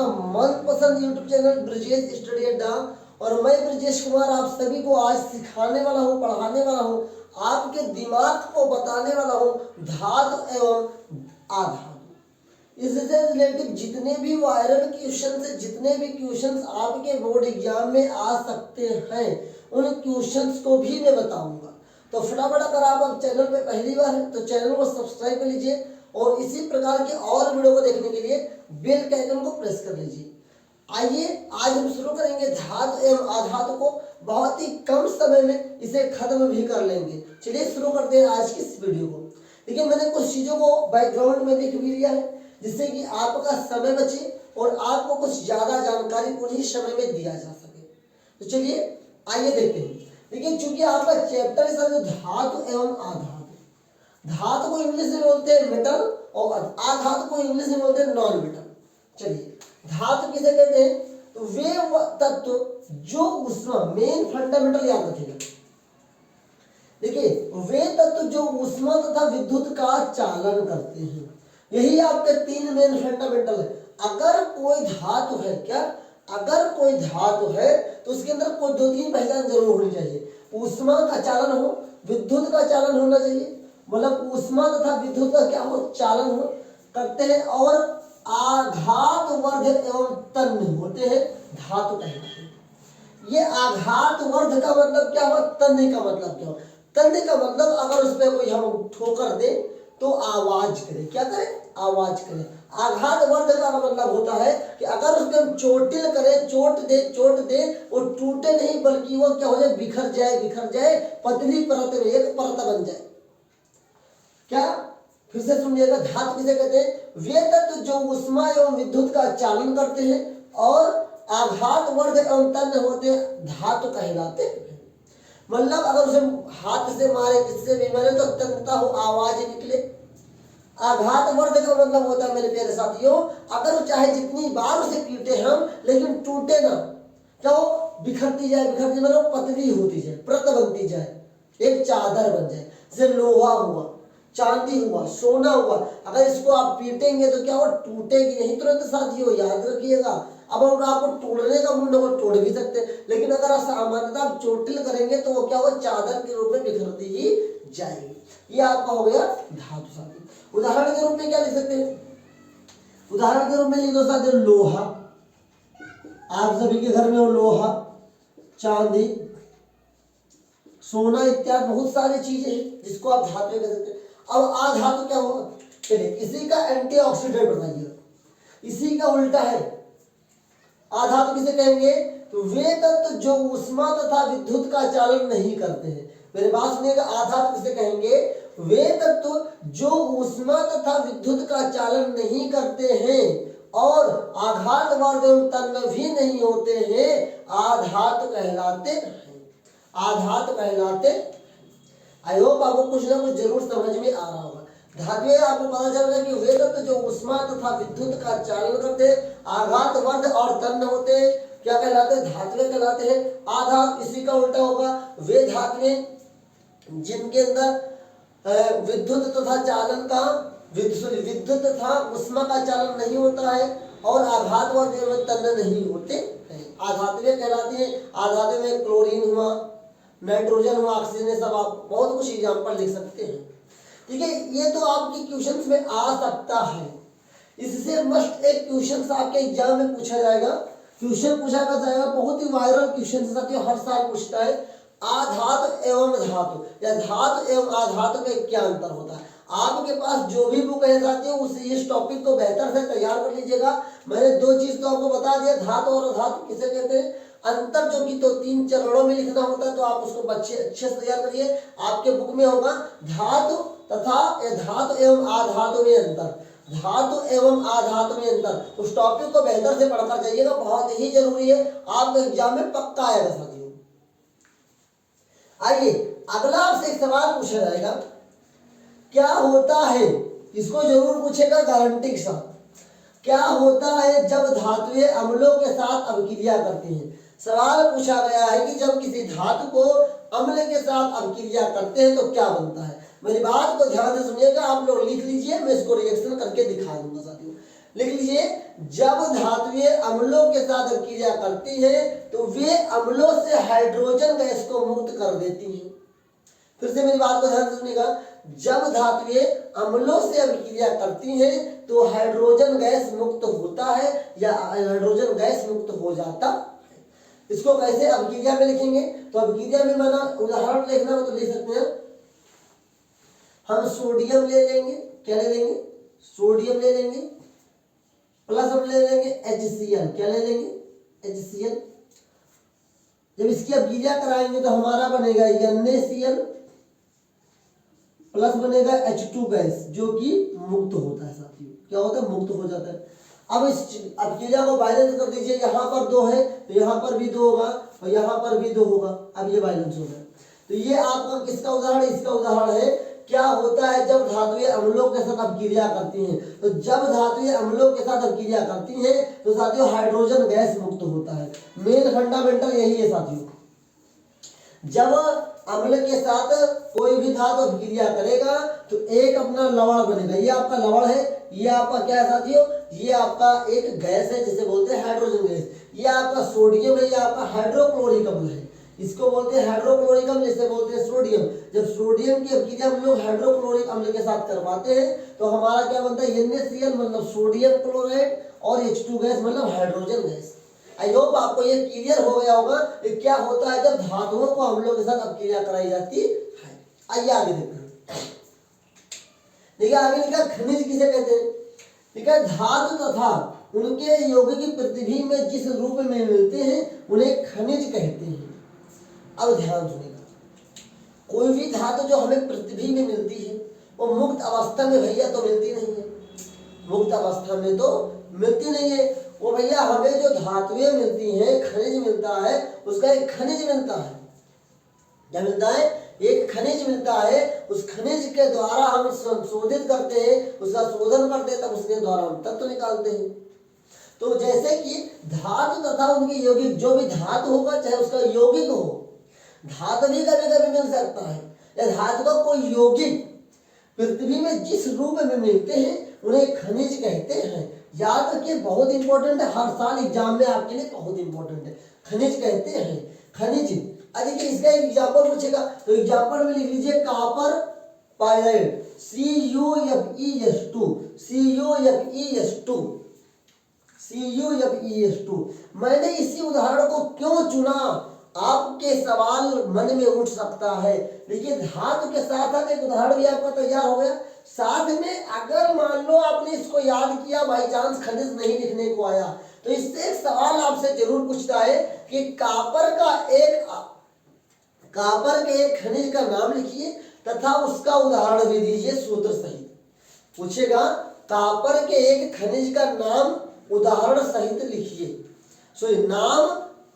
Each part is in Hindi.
मनपसंद यूट्यूब चैनल ब्रिजेश स्टडी अड्डा। और मैं ब्रिजेश कुमार आप सभी को आज सिखाने वाला हूँ, पढ़ाने वाला हूँ, आपके दिमाग को बताने वाला हूँ धातु एवं आधातु। इससे रिलेटेड जितने भी वायरल क्वेश्चन है, जितने भी क्वेश्चंस आपके बोर्ड एग्जाम में आ सकते हैं, उन क्वेश्चंस को भी मैं बताऊंगा। तो फटाफट अगर आप चैनल पे पहली बार हैं तो चैनल को सब्सक्राइब कर लीजिए और इसी प्रकार के और वीडियो को देखने के लिए बेल के आइकन को प्रेस कर लीजिए। आइए आज हम शुरू करेंगे धातु एवं आधातु को। बहुत ही कम समय में इसे खत्म भी कर लेंगे। चलिए शुरू करते हैं आज की इस वीडियो को। देखिए मैंने कुछ चीजों को बैकग्राउंड में लिख भी लिया है जिससे कि आपका समय बचे और आपको कुछ ज्यादा जानकारी उन्हीं समय में दिया जा सके। तो चलिए आइए देखते हैं। देखिए चूंकि आपका चैप्टर है जो धातु एवं आधातु। धातु को इंग्लिश में बोलते हैं मेटल और आधातु को इंग्लिश में बोलते हैं नॉन मेटल। चलिए धातु किसे कहते हैं? तो वे तत्व जो ऊष्मा, मेन फंडामेंटल याद रखिएगा। देखिए वे तत्व जो ऊष्मा तथा विद्युत का चालन करते हैं, यही आपके तीन मेन फंडामेंटल है। अगर कोई धातु है, क्या अगर कोई धातु है तो उसके अंदर कोई दो तीन पहचान जरूर होनी चाहिए। ऊष्मा का चालन हो, विद्युत का चालन होना चाहिए, मतलब ऊष्मा तथा विद्युत का क्या हो, चालन हो करते हैं, और आघात वर्ध एवं तन्य होते हैं, धातु कहलाते हैं। ये आघात वर्ध का मतलब क्या हुआ, तन्य का मतलब क्या हुआ? तन्य का मतलब अगर उस पर कोई हम ठोकर दे तो आवाज करे, क्या करे, आवाज करे। आघात वर्ध का मतलब होता है कि अगर उसको हम चोटिल करें, चोट दे वो टूटे नहीं बल्कि वो क्या हो जाए, बिखर जाए, पतली परत में एक परत बन जाए। क्या, फिर से सुनिएगा, धातु किसे कहते हैं? वे तत्व जो ऊष्मा एवं विद्युत का चालन करते हैं और आघात वर्ध एवं तन्य होते हैं, धातु कहलाते हैं। मतलब अगर उसे हाथ से मारे, किससे भी मारे तो तन्यता हो, आवाज निकले। आघात वर्ध का मतलब होता है मेरे प्यारे साथियों, अगर वो चाहे जितनी बार उसे पीटे हम लेकिन टूटे ना, क्या हो, बिखरती जाए मतलब पतली होती जाए, परत बनती जाए, एक चादर बन जाए। जैसे लोहा हुआ, चांदी हुआ, सोना हुआ, अगर इसको आप पीटेंगे तो क्या हो, टूटेगी नहीं तुरंत साथियों, याद रखिएगा। अब हम आपको तोड़ने का मुंड को तोड़ भी सकते हैं, लेकिन अगर आप सामान्यतः आप चोटिल करेंगे तो वो क्या हो, चादर के रूप में बिखरती ही जाएगी। ये आपका हो गया धातु साथी। उदाहरण के रूप में क्या लिख सकते हैं? उदाहरण के रूप में लिख दो साथियों, लोहा। आप सभी के घर में हो लोहा, चांदी, सोना इत्यादि बहुत सारी चीजें हैं जिसको आप धातु कह सकते हैं। अब आधातु क्या होगा? चलिए इसी का एंटीऑक्सीडेंट बताइए, इसी का उल्टा है। आधातु किसे कहेंगे? तो वे तत्व जो ऊष्मा तथा विद्युत का चालन नहीं करते हैं। मेरे बात सुनिएगा, आधातु किसे कहेंगे? वे तत्व जो ऊष्मा तथा विद्युत का चालन नहीं करते हैं और आघात वर्ध एवं तन्य भी नहीं होते हैं, आधातु कहलाते हैं। आधातु कहलाते। आई होप आपको कुछ ना कुछ जरूर समझ में आ रहा होगा। धातु आपको पता चल रहा है कि वे तत्व जो ऊष्मा तथा विद्युत का चालन करते हैं, आघात वर्ध और तन्य होते हैं, क्या कहलाते हैं? धातुएं कहलाते हैं। आधातु इसी का उल्टा होगा, वे धातुएं जिनके अंदर विद्युत तथा चालन का विद्युत तथा ऊष्मा का चालन नहीं होता है और आघात वर्ध एवं तन्य नहीं होते हैं, आधातुएं कहलाती हैं। आधातु में क्लोरीन हुआ, नाइट्रोजन हुआ, ऑक्सीजन, सब आप बहुत कुछ एग्जाम्पल लिख सकते हैं। ठीक है, ये तो आपके क्वेश्चंस में आ सकता है। इससे मस्ट एक क्वेश्चन आपके एग्जाम में पूछा जाएगा, बहुत ही वायरल क्वेश्चन साथियों, हर साल पूछता है। आधातु एवं धातु या धातु एवं आधातु में क्या अंतर होता है? आपके पास जो भी बुक है साथियों, उस इस टॉपिक को बेहतर से तैयार कर लीजिएगा। मैंने दो चीज तो आपको बता दिया, धातु और अधातु किसे कहते हैं, अंतर जो कि तो तीन चरणों में लिखना होता है, तो आप उसको अच्छे से तैयार करिए। आपके बुक में होगा धातु तथा धातु एवं आधातु में अंतर, धातु एवं आधातु में अंतर। उस टॉपिक को बेहतर से पढ़कर जाइएगा, बहुत ही जरूरी है, आपके एग्जाम में पक्का आएगा साथियों। आइए अगला आपसे एक सवाल पूछा जाएगा, क्या होता है, इसको जरूर पूछेगा गारंटी के साथ। क्या होता है जब धातुएं अम्लों के साथ अभिक्रिया करती हैं? सवाल पूछा गया है कि जब किसी धातु को अम्ल के साथ अभिक्रिया करते हैं तो क्या बनता है। मेरी बात को ध्यान से सुनिएगा, आप लोग लिख लीजिए, मैं इसको रिएक्शन करके दिखा दूंगा साथियों। लिख लीजिए, जब धातुएं अम्लों के साथ अभिक्रिया करती है तो वे अम्लों से हाइड्रोजन गैस को मुक्त कर देती हैं। फिर से मेरी बात को ध्यान से सुनिएगा, जब धातुएं अम्लों से अभिक्रिया करती हैं तो हाइड्रोजन गैस मुक्त होता है या हाइड्रोजन गैस मुक्त हो जाता है। इसको कैसे अभिक्रिया में लिखेंगे, तो अभिक्रिया में माना उदाहरण लिखना हो तो ले सकते हैं, हम सोडियम ले लेंगे, क्या ले लेंगे, सोडियम ले लेंगे, प्लस हम ले लेंगे HCl, क्या ले लेंगे, HCl। जब इसकी अभिक्रिया कराएंगे तो हमारा बनेगा NaCl प्लस बनेगा H2 गैस, जो कि मुक्त होता है साथियों, क्या होता है, मुक्त हो जाता है। अब इस अभिक्रिया को बैलेंस कर दीजिए, यहाँ पर 2 है तो यहाँ पर भी 2 होगा और यहाँ पर भी 2 होगा, अब ये बैलेंस हो गया। तो ये आपका किसका उदाहरण, इसका उदाहरण है। क्या होता है जब धातुएं अम्लों के साथ अभिक्रिया करती हैं, तो जब धातुएं अम्लों के साथ अभिक्रिया करती हैं तो साथियों हाइड्रोजन गैस मुक्त होता है। मेन फंडामेंटल यही है साथियों, जब अम्ल के साथ कोई भी धातु अभिक्रिया करेगा तो एक अपना लवण बनेगा, ये आपका लवण है, ये आपका क्या है साथियों, ये आपका एक गैस है जिसे बोलते हैं हाइड्रोजन गैस। ये आपका सोडियम है, ये आपका हाइड्रोक्लोरिक अम्ल है, इसको बोलते हैं हाइड्रोक्लोरिक अम्ल, जिसे बोलते हैं सोडियम। जब सोडियम की अभिक्रिया हम लोग हाइड्रोक्लोरिक अम्ल के साथ करवाते हैं तो हमारा क्या बनता है, NaCl मतलब सोडियम क्लोराइड और H2 गैस मतलब हाइड्रोजन गैस। आई होप आपको ये क्लियर हो गया होगा कि क्या होता है जब धातुओं को अम्लों के साथ अभिक्रिया कराई जाती है। आइए आगे देखते हैं। देखिए आगे लिखा खनिज किसे कहते हैं, लिखा धातु तथा उनके यौगिक पृथ्वी में जिस रूप में मिलते हैं उन्हें खनिज कहते हैं। अब ध्यान सुनिएगा, कोई भी धातु जो हमें पृथ्वी में मिलती है वो मुक्त अवस्था में भैया तो मिलती नहीं है, मुक्त अवस्था में तो मिलती नहीं है वो भैया। हमें जो धातुएं मिलती हैं, खनिज मिलता है, उसका एक खनिज मिलता है, क्या मिलता है, एक खनिज मिलता है। उस खनिज के द्वारा हम संशोधित करते हैं, उसका शोधन करते हैं, तब उसके द्वारा हम तत्व निकालते हैं। तो जैसे कि धातु तथा उनकी यौगिक, जो भी धातु होगा चाहे उसका यौगिक हो, धातु भी कभी कभी मिल सकता है, या धातु का कोई यौगिक पृथ्वी में जिस रूप में मिलते हैं उन्हें खनिज कहते हैं। याद रखिए, बहुत इंपॉर्टेंट है, हर साल एग्जाम में आपके लिए बहुत इंपॉर्टेंट है, खनिज कहते हैं, खनिज। देखिए इसका एक एग्जाम्पल पूछेगा तो एग्जाम्पल में लिख लीजिए copper pyrite, CuFeS2, CuFeS2, CuFeS2। मैंने इसी उदाहरण को क्यों चुना, आपके सवाल मन में उठ सकता है। देखिए धातु के साथ साथ एक उदाहरण भी आपका तैयार हो गया, साथ में अगर मान लो आपने इसको याद किया, बाई चांस खनिज नहीं लिखने को आया, तो इससे एक सवाल आपसे जरूर पूछता है कि कॉपर के एक खनिज का नाम लिखिए तथा उसका उदाहरण भी दीजिए सूत्र सहित। पूछेगा कॉपर के एक खनिज का नाम उदाहरण सहित लिखिए, सो नाम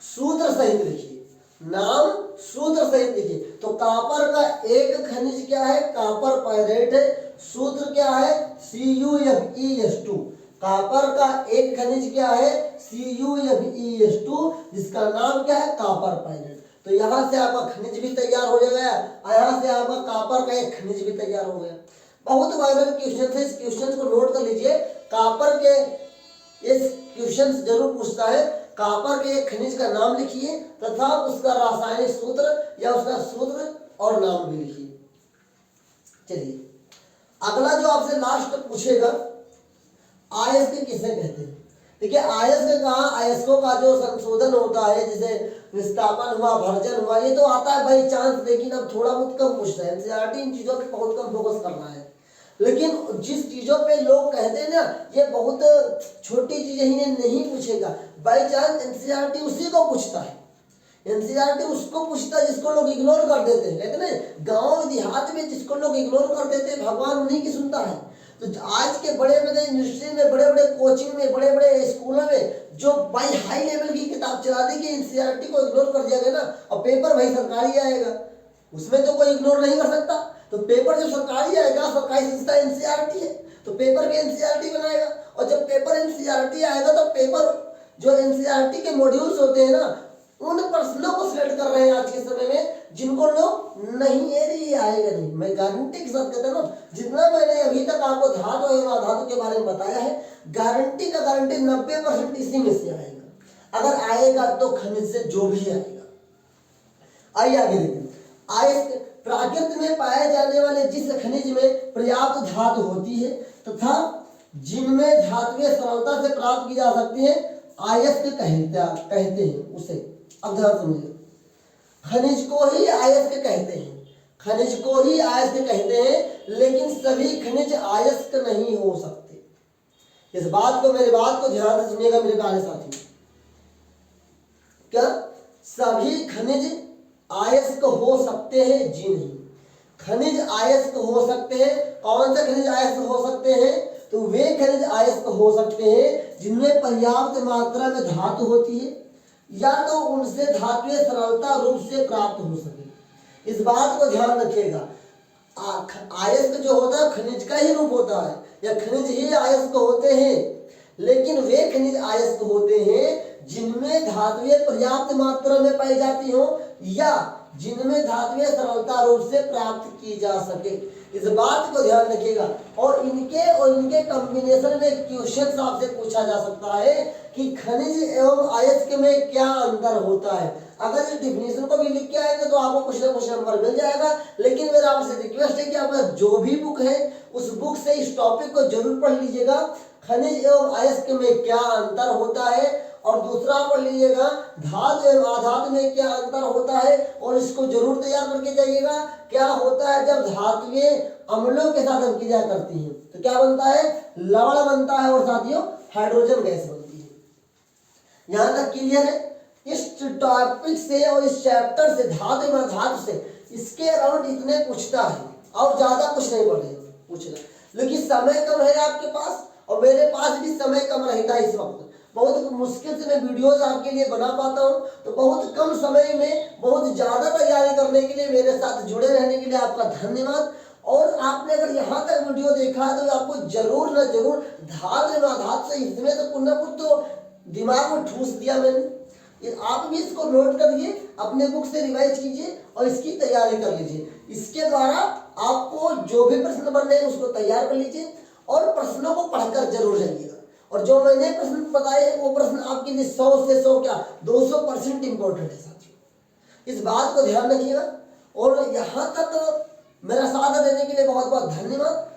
सूत्र सहित लिखिए, नाम सूत्र सहित लिखिए। तो कॉपर का एक खनिज क्या है, कॉपर पायरेट है, सूत्र क्या है, CuFeS2। कॉपर का एक खनिज क्या है, CuFeS2, जिसका नाम क्या है, कॉपर पायरेट। तो यहाँ से आपका खनिज भी तैयार हो गया, यहाँ से आपका कॉपर का एक खनिज भी तैयार हो गया। बहुत वायरल क्वेश्चन है, इस क्वेश्चन को नोट कर लीजिए। कॉपर के इस क्वेश्चन जरूर पूछता है, कॉपर के एक खनिज का नाम लिखिए तथा उसका रासायनिक सूत्र या उसका सूत्र और नाम भी लिखिए। चलिए अगला जो आपसे लास्ट पूछेगा, अयस्क किसे कहते हैं। देखिए अयस्क का, अयस्कों का जो संशोधन होता है, जैसे विस्थापन हुआ, भर्जन हुआ, ये तो आता है बाई चांस, लेकिन अब थोड़ा बहुत कम पूछता है, एनसीईआरटी इन चीजों पे बहुत कम फोकस कर रहा है। लेकिन जिस चीजों पे लोग कहते हैं ना ये बहुत छोटी चीजें ही नहीं पूछेगा, बाई चांस एनसीईआरटी उसी को पूछता है, एनसीईआरटी उसको पूछता है जिसको लोग इग्नोर कर देते हैं। कहते हैं गांव देहात में जिसको लोग इग्नोर कर देते हैं भगवान उन्हीं की सुनता है। तो आज के बड़े बड़े यूनिवर्सिटी में, बड़े बड़े कोचिंग में, बड़े बड़े स्कूलों में जो भाई हाई लेवल की किताब चला दी कि एनसीईआरटी को इग्नोर कर दिया गया ना, और पेपर भाई सरकारी आएगा, उसमें तो कोई इग्नोर नहीं कर सकता। तो पेपर जब सरकारी आएगा, सरकारी संस्था एनसीईआरटी है तो पेपर भी एनसीईआरटी बनाएगा, और जब पेपर एनसीईआरटी आएगा तो पेपर जो एनसीईआरटी के मॉड्यूल्स होते हैं ना उन प्रश्नों को सिलेक्ट कर रहे हैं आज के समय में जिनको लोग नहीं, ये आएगा नहीं। मैं गारंटी के साथ कहता हूँ, जितना मैंने अभी तक आपको धातु एवं अधातु के बारे में बताया है, गारंटी का गारंटी 90% इसी में से आएगा। अगर आएगा तो खनिज से जो भी आएगा। आइए आगे देखें। प्राकृत में पाए जाने वाले जिस खनिज में पर्याप्त धातु होती है तथा जिनमें धातुएं सरलता से प्राप्त की जा सकती है, अयस्क कहते हैं उसे। अब ध्यान समझिए, खनिज को ही अयस्क कहते हैं, खनिज को ही अयस्क कहते हैं, लेकिन सभी खनिज अयस्क नहीं हो सकते। इस बात को, मेरी बात को ध्यान से सुनिएगा मेरे प्यारे साथी। क्या सभी खनिज अयस्क हो सकते हैं? जी नहीं। खनिज अयस्क हो सकते हैं। कौन से खनिज अयस्क हो सकते हैं? तो वे खनिज अयस्क हो सकते हैं जिनमें पर्याप्त मात्रा में धातु होती है या तो उनसे धातुएं सरलता रूप से प्राप्त हो सके। इस बात को ध्यान रखिएगा, अयस्क जो होता है खनिज का ही रूप होता है, या खनिज ही अयस्क होते हैं, लेकिन वे खनिज अयस्क होते हैं जिनमें धातुएं पर्याप्त मात्रा में पाई जाती हो या जिनमें धातुएं सरलता रूप से प्राप्त की जा सके। इस बात को ध्यान रखिएगा। और इनके कॉम्बिनेशन में क्वेश्चन आपसे पूछा जा सकता है कि खनिज एवं अयस्क में क्या अंतर होता है। अगर इस डिफिनेशन को भी लिख के आएंगे तो आपको कुछ ना कुछ नंबर मिल जाएगा। लेकिन मेरा आपसे रिक्वेस्ट है कि आपका जो भी बुक है उस बुक से इस टॉपिक को जरूर पढ़ लीजिएगा। खनिज एवं अयस्क में क्या अंतर होता है, और दूसरा पढ़ लीजिएगा धातु एवं अधातु में क्या अंतर होता है, और इसको जरूर तैयार करके जाइएगा। क्या होता है जब धातुएं अम्लों के साथ अभिक्रिया करती हैं तो क्या बनता है? लवण बनता है, और साथियों हाइड्रोजन गैस बनती है। यहां तक क्लियर है? इस टॉपिक से और इस चैप्टर से, धातु एवं अधातु से, इसके अराउंड इतने पूछता है और ज्यादा कुछ नहीं पढ़ेगा पूछना। लेकिन समय कम है आपके पास और मेरे पास भी समय कम रहता है। इस वक्त बहुत मुश्किल से मैं वीडियोस आपके लिए बना पाता हूं, तो बहुत कम समय में बहुत ज्यादा तैयारी करने के लिए मेरे साथ जुड़े रहने के लिए आपका धन्यवाद। और आपने अगर यहाँ तक वीडियो देखा है तो आपको जरूर ना जरूर धातु एवं अधातु से इसमें तो कुछ ना कुछ तो दिमाग में ठूस दिया मैंने। आप भी इसको नोट करिए, अपने बुक से रिवाइज कीजिए और इसकी तैयारी कर लीजिए। इसके द्वारा आपको जो भी प्रश्न बन रहे हैं उसको तैयार कर लीजिए और प्रश्नों को पढ़कर जरूर जाइएगा। और जो मैंने प्रश्न बताए हैं वो प्रश्न आपके लिए 100 से 100 क्या 200% इंपॉर्टेंट है साथियों। इस बात को ध्यान रखिएगा। और यहाँ तक मेरा साथ देने के लिए बहुत बहुत धन्यवाद।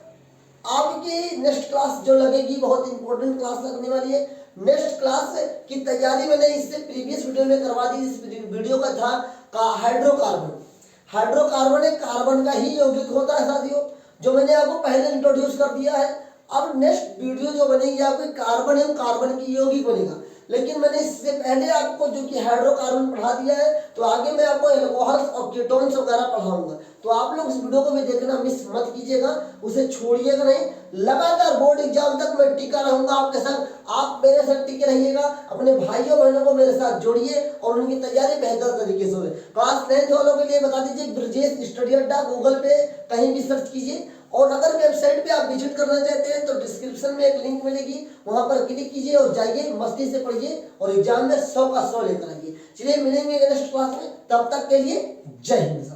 आपकी नेक्स्ट क्लास जो लगेगी बहुत इंपॉर्टेंट क्लास लगने वाली है। नेक्स्ट क्लास की तैयारी मैंने इससे प्रीवियस वीडियो में करवा दी। इस वीडियो का था हाइड्रोकार्बन। हाइड्रोकार्बन एक कार्बन का ही यौगिक होता है साथियों, जो मैंने आपको पहले इंट्रोड्यूस कर दिया है। अब नेक्स्ट वीडियो जो बनेगी आपकी कार्बन एवं कार्बन की यौगिक बनेगा। लेकिन मैंने इससे पहले आपको जो कि हाइड्रोकार्बन पढ़ा दिया है, तो आगे मैं आपको एल्कोहल्स और कीटोन्स वगैरह पढ़ाऊंगा। तो आप लोग इस वीडियो को भी देखना मिस मत कीजिएगा, उसे छोड़िएगा नहीं। लगातार बोर्ड एग्जाम तक मैं टिका रहूंगा आपके साथ। आप मेरे साथ टिके रहिएगा, अपने भाइयों बहनों को मेरे साथ जोड़िए और उनकी तैयारी बेहतर तरीके से हो। क्लास 10th वालों के लिए बता दीजिए, ब्रजेश स्टडी अड्डा गूगल पे कहीं भी सर्च कीजिए। और अगर वेबसाइट पे आप विजिट करना चाहते हैं तो डिस्क्रिप्शन में एक लिंक मिलेगी, वहां पर क्लिक कीजिए और जाइए, मस्ती से पढ़िए और एग्जाम में 100 का 100 लेकर आइए। चलिए मिलेंगे नेक्स्ट क्लास में, तब तक के लिए जय हिंद।